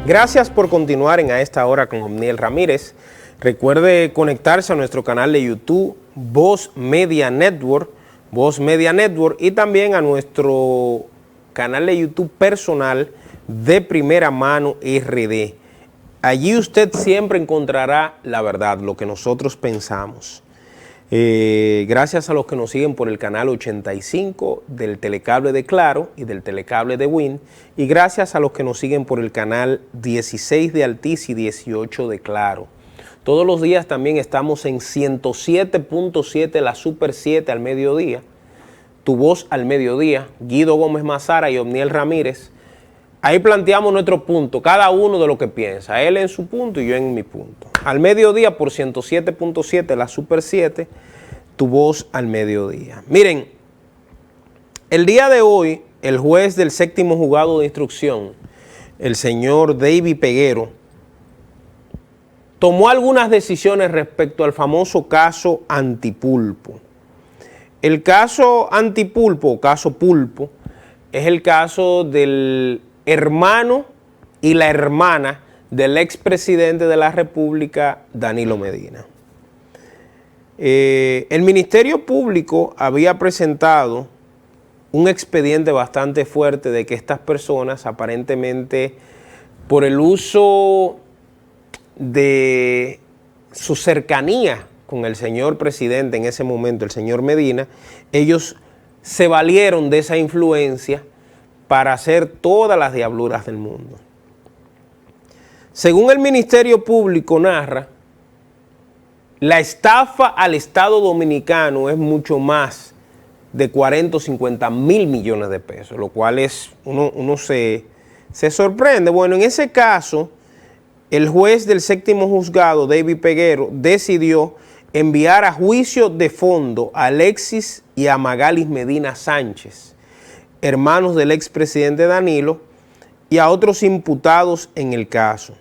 Gracias por continuar en A Esta Hora con Omniel Ramírez. Recuerde conectarse a nuestro canal de YouTube, Voz Media Network, y también a nuestro canal de YouTube personal de Primera Mano RD. Allí usted siempre encontrará la verdad, lo que nosotros pensamos. Gracias a los que nos siguen por el canal 85 del telecable de Claro y del telecable de Win, y gracias a los que nos siguen por el canal 16 de Altiz y 18 de Claro. Todos los días también estamos en 107.7, la Super 7 al mediodía, Tu Voz al mediodía, Guido Gómez Mazara y Omniel Ramírez. Ahí planteamos nuestro punto, cada uno de lo que piensa, él en su punto y yo en mi punto. Al mediodía por 107.7, la Super 7, Tu Voz al mediodía. Miren, el día de hoy, el juez del séptimo juzgado de instrucción, el señor David Peguero, tomó algunas decisiones respecto al famoso caso Antipulpo. El caso Antipulpo, o caso Pulpo, es el caso del hermano y la hermana del expresidente de la República, Danilo Medina. El Ministerio Público había presentado un expediente bastante fuerte de que estas personas, aparentemente por el uso de su cercanía con el señor presidente en ese momento, el señor Medina, ellos se valieron de esa influencia para hacer todas las diabluras del mundo. Según el Ministerio Público narra, la estafa al Estado Dominicano es mucho más de 40 o 50 mil millones de pesos, lo cual es, uno se sorprende. Bueno, en ese caso, el juez del séptimo juzgado, David Peguero, decidió enviar a juicio de fondo a Alexis y a Magalis Medina Sánchez, hermanos del expresidente Danilo, y a otros imputados en el caso.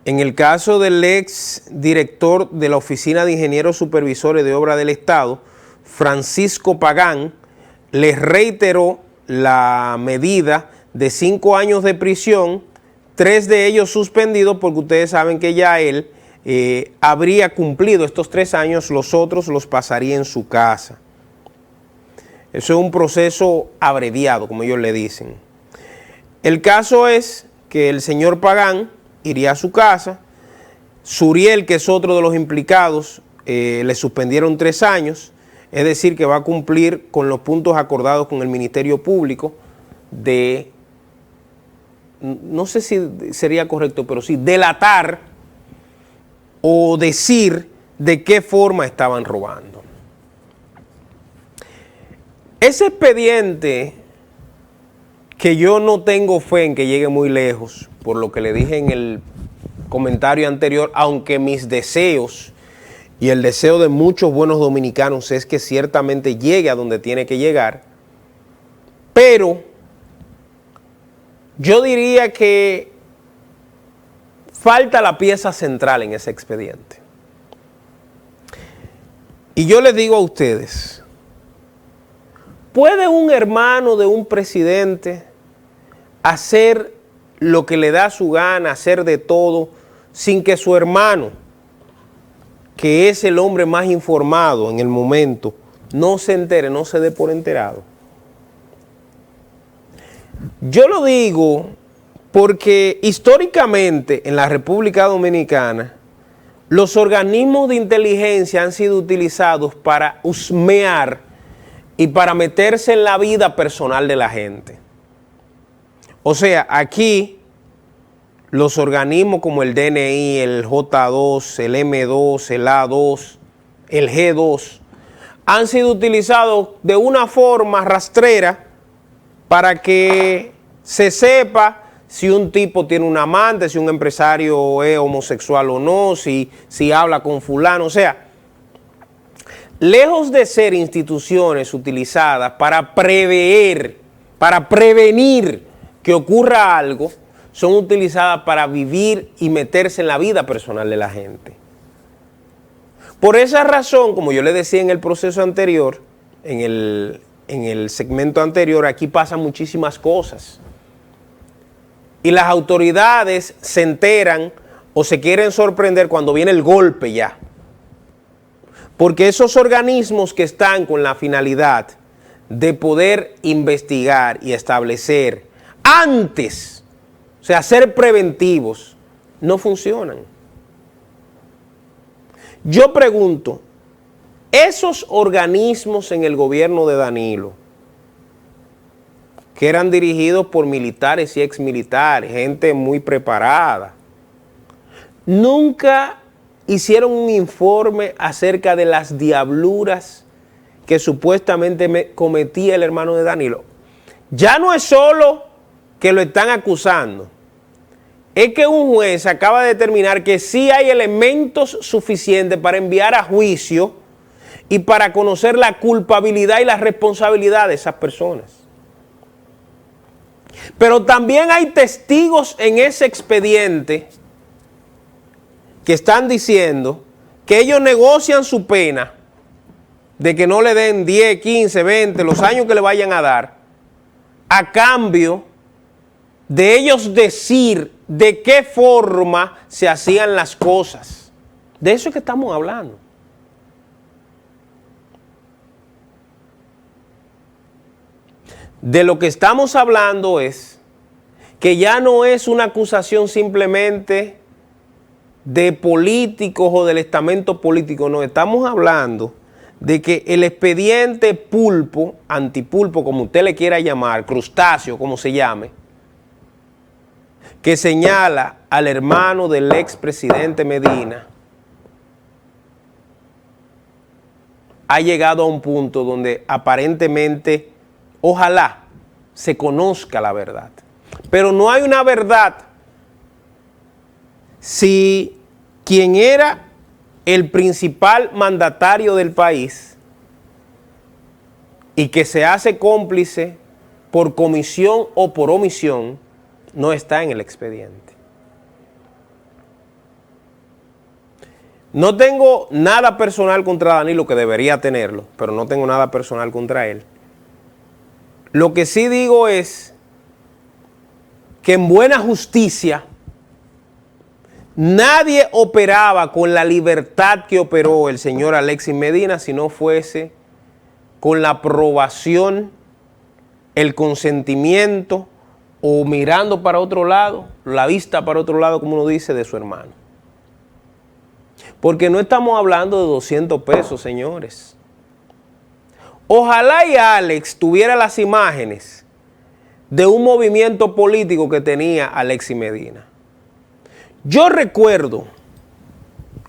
En el caso del ex director de la Oficina de Ingenieros Supervisores de Obra del Estado, Francisco Pagán, les reiteró la medida de 5 años de prisión, 3 de ellos suspendidos porque ustedes saben que ya él habría cumplido estos 3 años, los otros los pasaría en su casa. Eso es un proceso abreviado, como ellos le dicen. El caso es que el señor Pagán iría a su casa, Suriel, que es otro de los implicados, le suspendieron 3 años, es decir, que va a cumplir con los puntos acordados con el Ministerio Público de, no sé si sería correcto, pero sí, delatar o decir de qué forma estaban robando. Ese expediente, que yo no tengo fe en que llegue muy lejos, por lo que le dije en el comentario anterior, aunque mis deseos y el deseo de muchos buenos dominicanos es que ciertamente llegue a donde tiene que llegar, pero yo diría que falta la pieza central en ese expediente. Y yo les digo a ustedes, ¿puede un hermano de un presidente hacer lo que le da su gana, hacer de todo, sin que su hermano, que es el hombre más informado en el momento, no se entere, no se dé por enterado? Yo lo digo porque históricamente en la República Dominicana los organismos de inteligencia han sido utilizados para husmear y para meterse en la vida personal de la gente. O sea, aquí los organismos como el DNI, el J2, el M2, el A2, el G2, han sido utilizados de una forma rastrera para que se sepa si un tipo tiene un amante, si un empresario es homosexual o no, si habla con fulano. O sea, lejos de ser instituciones utilizadas para prevenir que ocurra algo, son utilizadas para vivir y meterse en la vida personal de la gente. Por esa razón, como yo le decía en el proceso anterior, en el segmento anterior, aquí pasan muchísimas cosas. y las autoridades se enteran o se quieren sorprender cuando viene el golpe ya. Porque esos organismos que están con la finalidad de poder investigar y establecer antes, o sea, ser preventivos, no funcionan. Yo pregunto, esos organismos en el gobierno de Danilo, que eran dirigidos por militares y exmilitares, gente muy preparada, nunca hicieron un informe acerca de las diabluras que supuestamente cometía el hermano de Danilo. Ya no es solo que lo están acusando, es que un juez acaba de determinar que sí hay elementos suficientes para enviar a juicio y para conocer la culpabilidad y la responsabilidad de esas personas. Pero también hay testigos en ese expediente que están diciendo que ellos negocian su pena de que no le den 10, 15, 20, los años que le vayan a dar, a cambio de ellos decir de qué forma se hacían las cosas. De eso es que estamos hablando. De lo que estamos hablando es que ya no es una acusación simplemente de políticos o del estamento político, no, estamos hablando de que el expediente pulpo, antipulpo, como usted le quiera llamar, crustáceo, como se llame, que señala al hermano del expresidente Medina, ha llegado a un punto donde aparentemente, ojalá, se conozca la verdad. Pero no hay una verdad si quien era el principal mandatario del país y que se hace cómplice por comisión o por omisión, no está en el expediente. No tengo nada personal contra Danilo, que debería tenerlo, pero no tengo nada personal contra él. Lo que sí digo es que en buena justicia nadie operaba con la libertad que operó el señor Alexis Medina si no fuese con la aprobación, el consentimiento o mirando para otro lado, la vista para otro lado, como uno dice, de su hermano. Porque no estamos hablando de 200 pesos, señores. Ojalá y Alex tuviera las imágenes de un movimiento político que tenía Alexis Medina. Yo recuerdo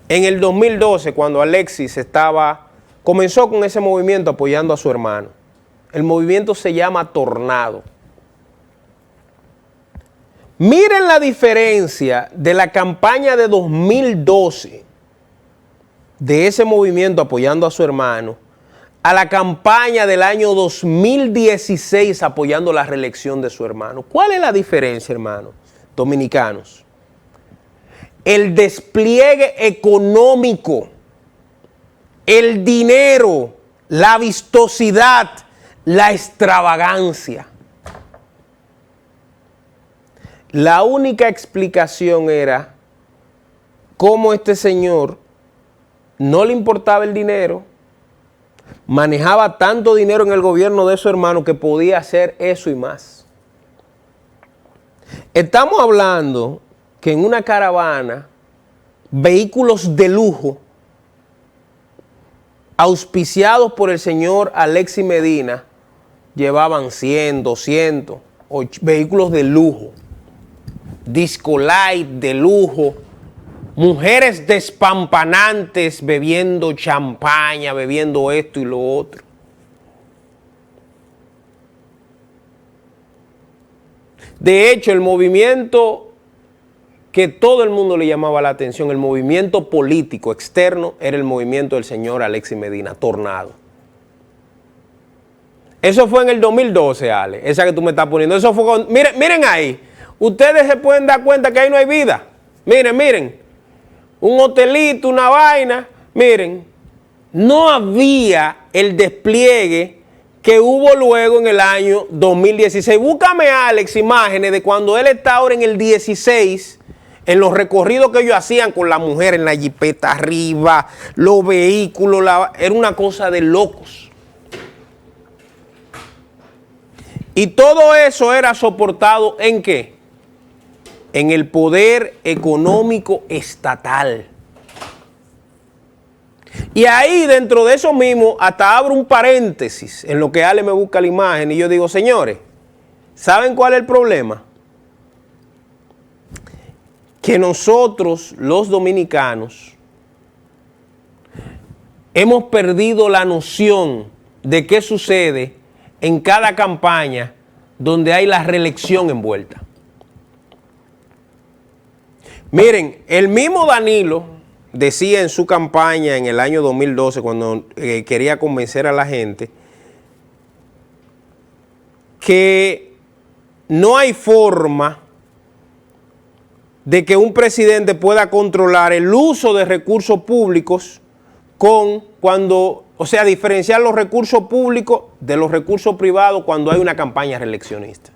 en el 2012 cuando Alexis comenzó con ese movimiento apoyando a su hermano. El movimiento se llama Tornado. Miren la diferencia de la campaña de 2012 de ese movimiento apoyando a su hermano a la campaña del año 2016 apoyando la reelección de su hermano. ¿Cuál es la diferencia, hermanos dominicanos? El despliegue económico, el dinero, la vistosidad, la extravagancia. La única explicación era cómo este señor no le importaba el dinero, manejaba tanto dinero en el gobierno de su hermano que podía hacer eso y más. Estamos hablando que en una caravana, vehículos de lujo, auspiciados por el señor Alexis Medina, llevaban 100, 200, vehículos de lujo, disco light de lujo, mujeres despampanantes bebiendo champaña, bebiendo esto y lo otro. De hecho, el movimiento que todo el mundo le llamaba la atención, el movimiento político externo, era el movimiento del señor Alexis Medina, Tornado. Eso fue en el 2012, Ale, esa que tú me estás poniendo. Eso fue miren ahí, ustedes se pueden dar cuenta que ahí no hay vida. Miren. Un hotelito, una vaina, miren, no había el despliegue que hubo luego en el año 2016. Búscame, Alex, imágenes de cuando él está ahora en el 16, en los recorridos que ellos hacían con la mujer en la jipeta arriba, los vehículos, era una cosa de locos. Y todo eso era soportado ¿en qué? En el poder económico estatal. Y ahí dentro de eso mismo hasta abro un paréntesis en lo que Ale me busca la imagen y yo digo, señores, ¿saben cuál es el problema? Que nosotros los dominicanos hemos perdido la noción de qué sucede en cada campaña donde hay la reelección envuelta. Miren, el mismo Danilo decía en su campaña en el año 2012, cuando quería convencer a la gente, que no hay forma de que un presidente pueda controlar el uso de recursos públicos o sea, diferenciar los recursos públicos de los recursos privados cuando hay una campaña reeleccionista.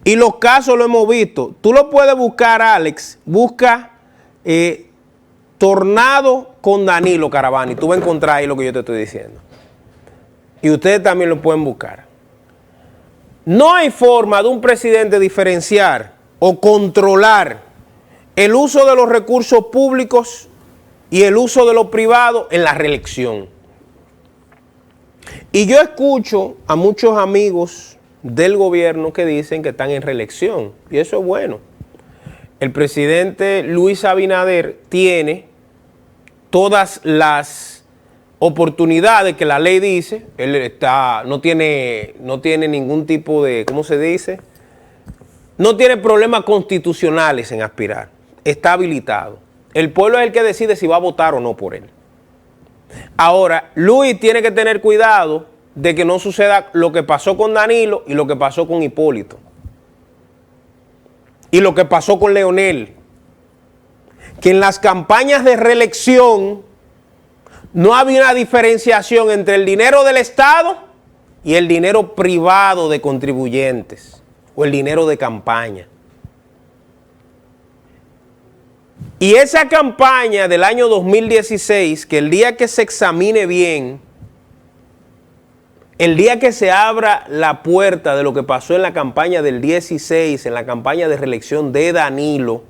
Y los casos lo hemos visto. Tú lo puedes buscar, Alex, busca Tornado con Danilo Caravana y tú vas a encontrar ahí lo que yo te estoy diciendo. Y ustedes también lo pueden buscar. No hay forma de un presidente diferenciar o controlar el uso de los recursos públicos y el uso de los privados en la reelección. Y yo escucho a muchos amigos del gobierno que dicen que están en reelección, y eso es bueno. El presidente Luis Abinader tiene todas las oportunidades que la ley dice. Él no tiene ningún tipo de, ¿cómo se dice? No tiene problemas constitucionales en aspirar. Está habilitado. El pueblo es el que decide si va a votar o no por él. Ahora, Luis tiene que tener cuidado de que no suceda lo que pasó con Danilo y lo que pasó con Hipólito. Y lo que pasó con Leonel. Que en las campañas de reelección no había una diferenciación entre el dinero del Estado y el dinero privado de contribuyentes o el dinero de campaña. Y esa campaña del año 2016, que el día que se examine bien, el día que se abra la puerta de lo que pasó en la campaña del 16, en la campaña de reelección de Danilo,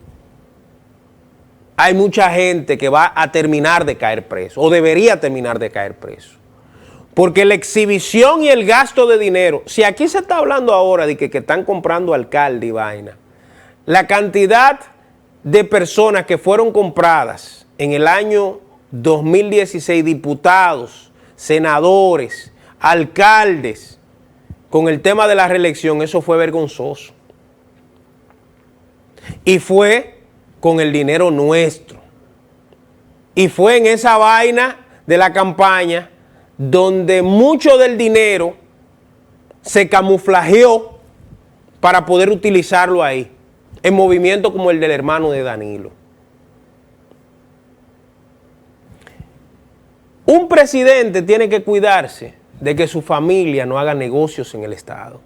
hay mucha gente que va a terminar de caer preso, o debería terminar de caer preso. Porque la exhibición y el gasto de dinero, si aquí se está hablando ahora de que están comprando alcalde y vaina, la cantidad de personas que fueron compradas en el año 2016, diputados, senadores, alcaldes, con el tema de la reelección, eso fue vergonzoso. Y fue con el dinero nuestro. Y fue en esa vaina de la campaña donde mucho del dinero se camuflajeó para poder utilizarlo ahí, en movimientos como el del hermano de Danilo. Un presidente tiene que cuidarse de que su familia no haga negocios en el Estado.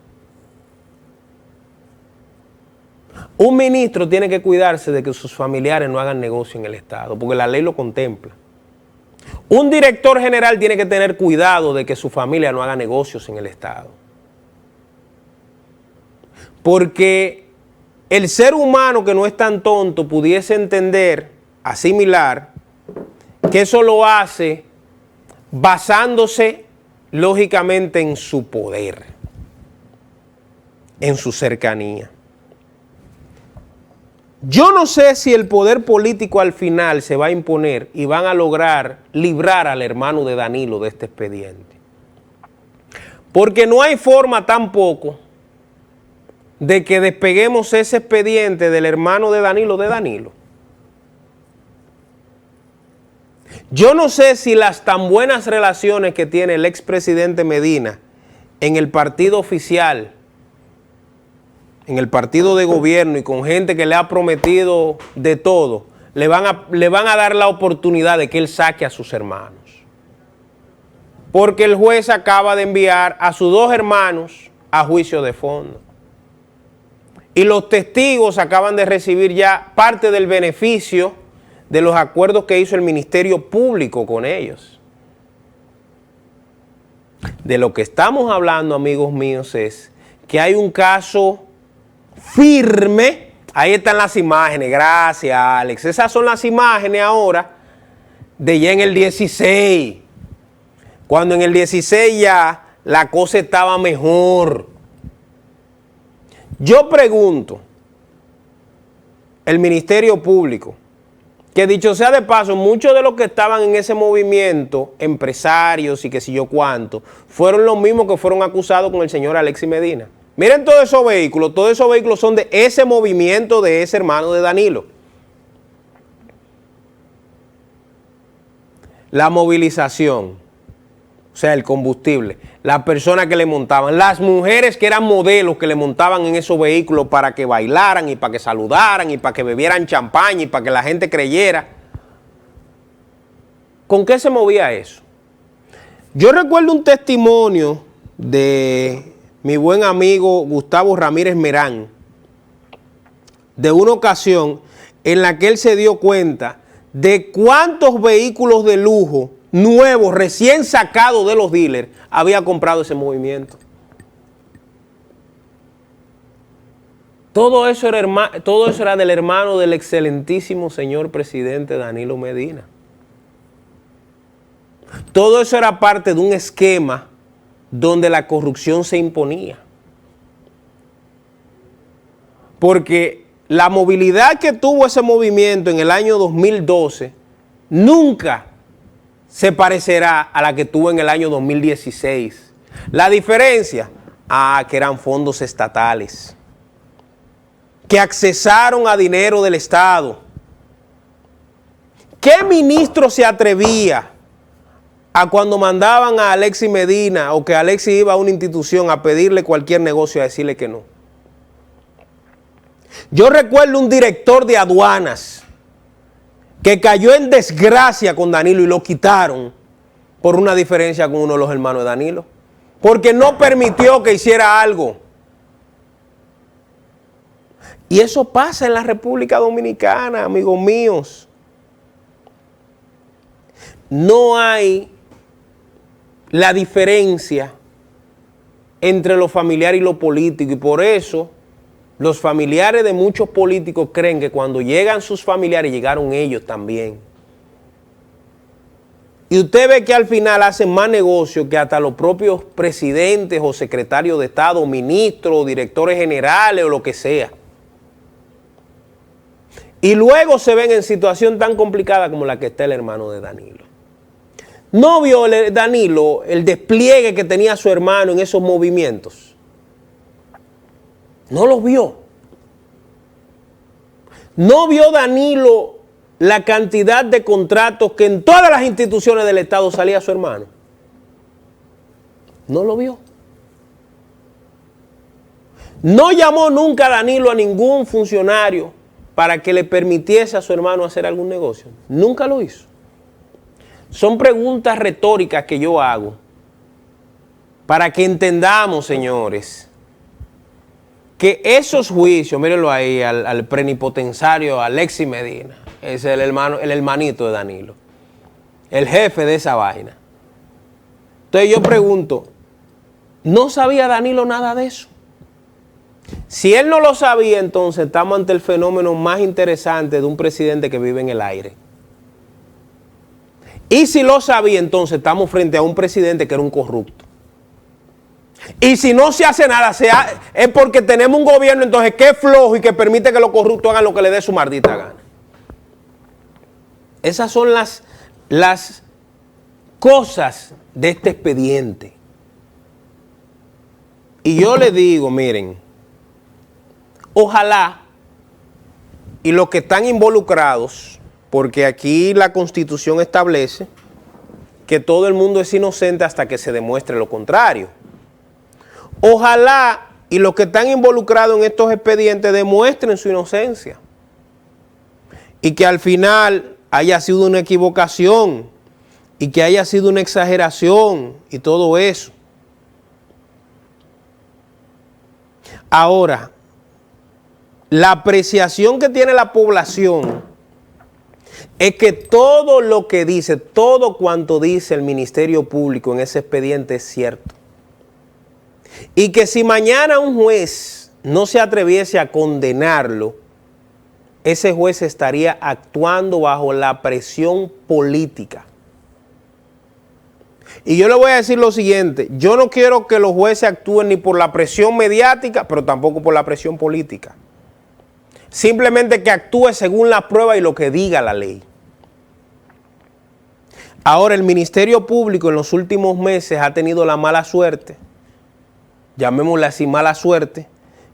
Un ministro tiene que cuidarse de que sus familiares no hagan negocio en el Estado, porque la ley lo contempla. Un director general tiene que tener cuidado de que su familia no haga negocios en el Estado. Porque el ser humano que no es tan tonto pudiese entender, asimilar, que eso lo hace basándose lógicamente en su poder, en su cercanía. Yo no sé si el poder político al final se va a imponer y van a lograr librar al hermano de Danilo de este expediente. Porque no hay forma tampoco de que despeguemos ese expediente del hermano de Danilo. Yo no sé si las tan buenas relaciones que tiene el expresidente Medina en el partido oficial, en el partido de gobierno y con gente que le ha prometido de todo, le van a dar la oportunidad de que él saque a sus hermanos. porque el juez acaba de enviar a sus dos hermanos a juicio de fondo. Y los testigos acaban de recibir ya parte del beneficio de los acuerdos que hizo el Ministerio Público con ellos. De lo que estamos hablando, amigos míos, es que hay un caso firme. Ahí están las imágenes, gracias Alex. Esas son las imágenes ahora de ya en el 16. Cuando en el 16 ya la cosa estaba mejor. Yo pregunto, el Ministerio Público, que dicho sea de paso, muchos de los que estaban en ese movimiento, empresarios y qué sé yo cuánto, fueron los mismos que fueron acusados con el señor Alexis Medina. Miren todos esos vehículos son de ese movimiento de ese hermano de Danilo. La movilización, o sea, el combustible, las personas que le montaban, las mujeres que eran modelos que le montaban en esos vehículos para que bailaran y para que saludaran y para que bebieran champaña y para que la gente creyera. ¿Con qué se movía eso? Yo recuerdo un testimonio de mi buen amigo Gustavo Ramírez Merán, de una ocasión en la que él se dio cuenta de cuántos vehículos de lujo nuevos, recién sacados de los dealers, había comprado ese movimiento. Todo eso era del hermano del excelentísimo señor presidente Danilo Medina. Todo eso era parte de un esquema donde la corrupción se imponía. Porque la movilidad que tuvo ese movimiento en el año 2012 nunca se parecerá a la que tuvo en el año 2016. La diferencia, que eran fondos estatales, que accesaron a dinero del Estado. ¿Qué ministro se atrevía a cuando mandaban a Alexis Medina o que Alexis iba a una institución a pedirle cualquier negocio a decirle que no? Yo recuerdo un director de aduanas que cayó en desgracia con Danilo y lo quitaron por una diferencia con uno de los hermanos de Danilo, porque no permitió que hiciera algo. Y eso pasa en la República Dominicana, amigos míos. No hay la diferencia entre lo familiar y lo político, y por eso los familiares de muchos políticos creen que cuando llegan sus familiares, llegaron ellos también. Y usted ve que al final hacen más negocio que hasta los propios presidentes o secretarios de Estado, o ministros, o directores generales o lo que sea. Y luego se ven en situación tan complicada como la que está el hermano de Danilo. ¿No vio Danilo el despliegue que tenía su hermano en esos movimientos? No lo vio. No vio Danilo la cantidad de contratos que en todas las instituciones del Estado salía su hermano. No lo vio. No llamó nunca a Danilo a ningún funcionario para que le permitiese a su hermano hacer algún negocio. Nunca lo hizo. Son preguntas retóricas que yo hago para que entendamos, señores, que esos juicios, mírenlo ahí, al plenipotenciario Alexis Medina, es el hermanito de Danilo, el jefe de esa vaina. Entonces yo pregunto, ¿no sabía Danilo nada de eso? Si él no lo sabía, entonces estamos ante el fenómeno más interesante de un presidente que vive en el aire. Y si lo sabía, entonces estamos frente a un presidente que era un corrupto. Y si no se hace nada, es porque tenemos un gobierno entonces que es flojo y que permite que los corruptos hagan lo que les dé su maldita gana. Esas son las cosas de este expediente. Y yo le digo, miren, ojalá, y los que están involucrados, porque aquí la Constitución establece que todo el mundo es inocente hasta que se demuestre lo contrario. Ojalá y los que están involucrados en estos expedientes demuestren su inocencia y que al final haya sido una equivocación y que haya sido una exageración y todo eso. Ahora, la apreciación que tiene la población es que todo lo que dice, todo cuanto dice el Ministerio Público en ese expediente es cierto. Y que si mañana un juez no se atreviese a condenarlo, ese juez estaría actuando bajo la presión política. Y yo le voy a decir lo siguiente, yo no quiero que los jueces actúen ni por la presión mediática, pero tampoco por la presión política. Simplemente que actúe según la prueba y lo que diga la ley. Ahora, el Ministerio Público en los últimos meses ha tenido la mala suerte, llamémosle así mala suerte,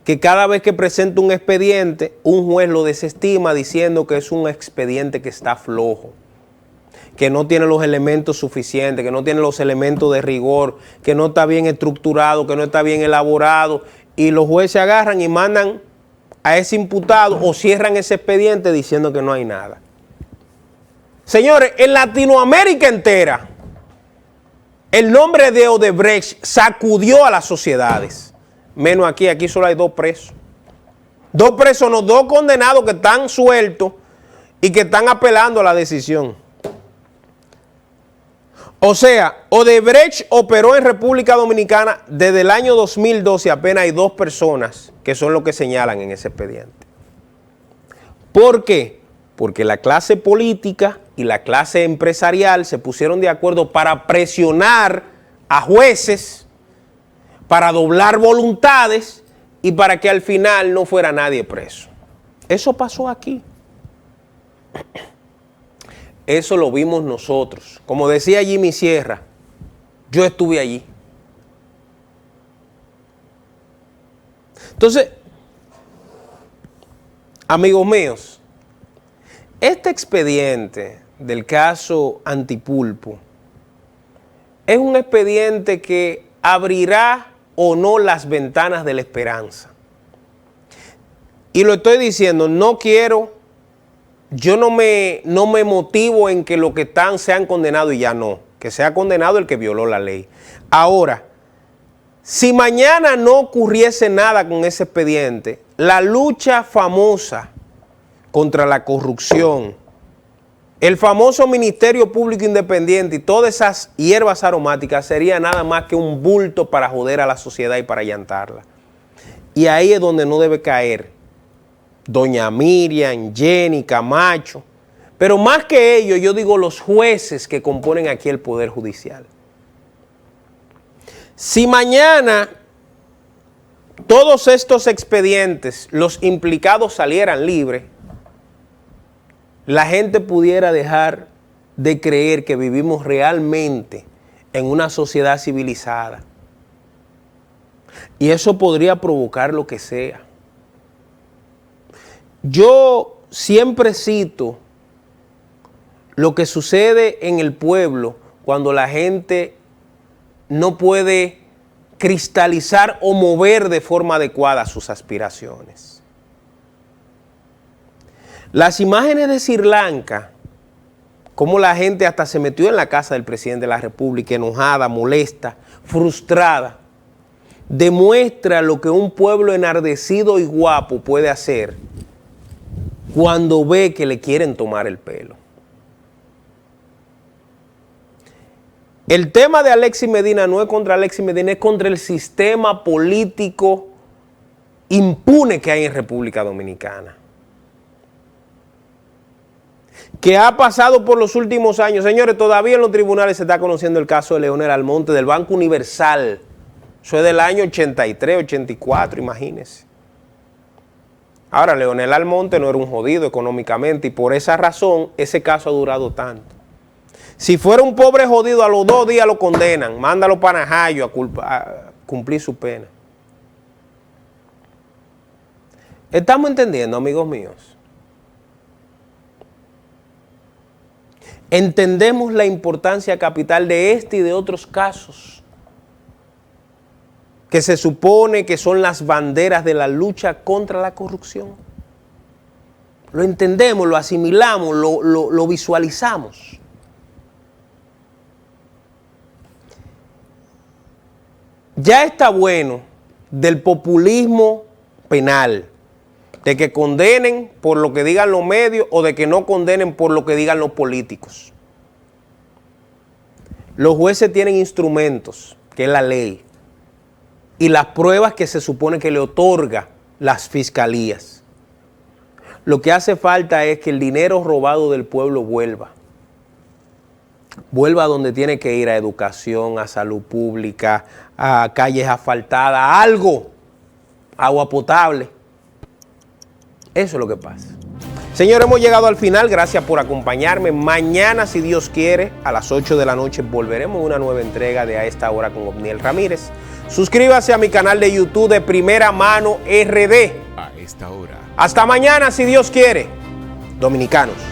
que cada vez que presenta un expediente, un juez lo desestima diciendo que es un expediente que está flojo, que no tiene los elementos suficientes, que no tiene los elementos de rigor, que no está bien estructurado, que no está bien elaborado, y los jueces agarran y mandan a ese imputado o cierran ese expediente diciendo que no hay nada. Señores, en Latinoamérica entera, el nombre de Odebrecht sacudió a las sociedades. Menos aquí, aquí solo hay 2 presos. 2 presos, no, 2 condenados que están sueltos y que están apelando a la decisión. O sea, Odebrecht operó en República Dominicana desde el año 2012, apenas hay 2 personas que son lo que señalan en ese expediente. ¿Por qué? Porque la clase política y la clase empresarial se pusieron de acuerdo para presionar a jueces, para doblar voluntades y para que al final no fuera nadie preso. Eso pasó aquí. Eso lo vimos nosotros. Como decía Jimmy Sierra, yo estuve allí. Entonces, amigos míos, este expediente del caso Antipulpo es un expediente que abrirá o no las ventanas de la esperanza. Y lo estoy diciendo, no quiero, yo no me motivo en que los que están sean condenados y ya no, que sea condenado el que violó la ley. Ahora, si mañana no ocurriese nada con ese expediente, la lucha famosa contra la corrupción, el famoso Ministerio Público Independiente y todas esas hierbas aromáticas sería nada más que un bulto para joder a la sociedad y para allantarla. Y ahí es donde no debe caer doña Miriam, Jenny, Camacho, pero más que ellos, yo digo los jueces que componen aquí el Poder Judicial. Si mañana todos estos expedientes, los implicados salieran libres, la gente pudiera dejar de creer que vivimos realmente en una sociedad civilizada. Y eso podría provocar lo que sea. Yo siempre cito lo que sucede en el pueblo cuando la gente no puede cristalizar o mover de forma adecuada sus aspiraciones. Las imágenes de Sri Lanka, cómo la gente hasta se metió en la casa del presidente de la República, enojada, molesta, frustrada, demuestra lo que un pueblo enardecido y guapo puede hacer cuando ve que le quieren tomar el pelo. El tema de Alexis Medina no es contra Alexis Medina, es contra el sistema político impune que hay en República Dominicana, que ha pasado por los últimos años. Señores, todavía en los tribunales se está conociendo el caso de Leonel Almonte del Banco Universal. Eso es del año 83, 84, imagínense. Ahora, Leonel Almonte no era un jodido económicamente y por esa razón ese caso ha durado tanto. Si fuera un pobre jodido, a los 2 días lo condenan, mándalo para Najayo a cumplir su pena. ¿Estamos entendiendo, amigos míos? Entendemos la importancia capital de este y de otros casos que se supone que son las banderas de la lucha contra la corrupción. Lo entendemos, lo asimilamos, lo visualizamos. Ya está bueno del populismo penal, de que condenen por lo que digan los medios o de que no condenen por lo que digan los políticos. Los jueces tienen instrumentos, que es la ley, y las pruebas que se supone que le otorga las fiscalías. Lo que hace falta es que el dinero robado del pueblo vuelva a donde tiene que ir, a educación, a salud pública, a calles asfaltadas, a algo, agua potable. Eso es lo que pasa. Señores, hemos llegado al final. Gracias por acompañarme. Mañana, si Dios quiere, a las 8 de la noche volveremos a una nueva entrega de A Esta Hora con Obniel Ramírez. Suscríbase a mi canal de YouTube de Primera Mano RD. A esta hora. Hasta mañana, si Dios quiere. Dominicanos.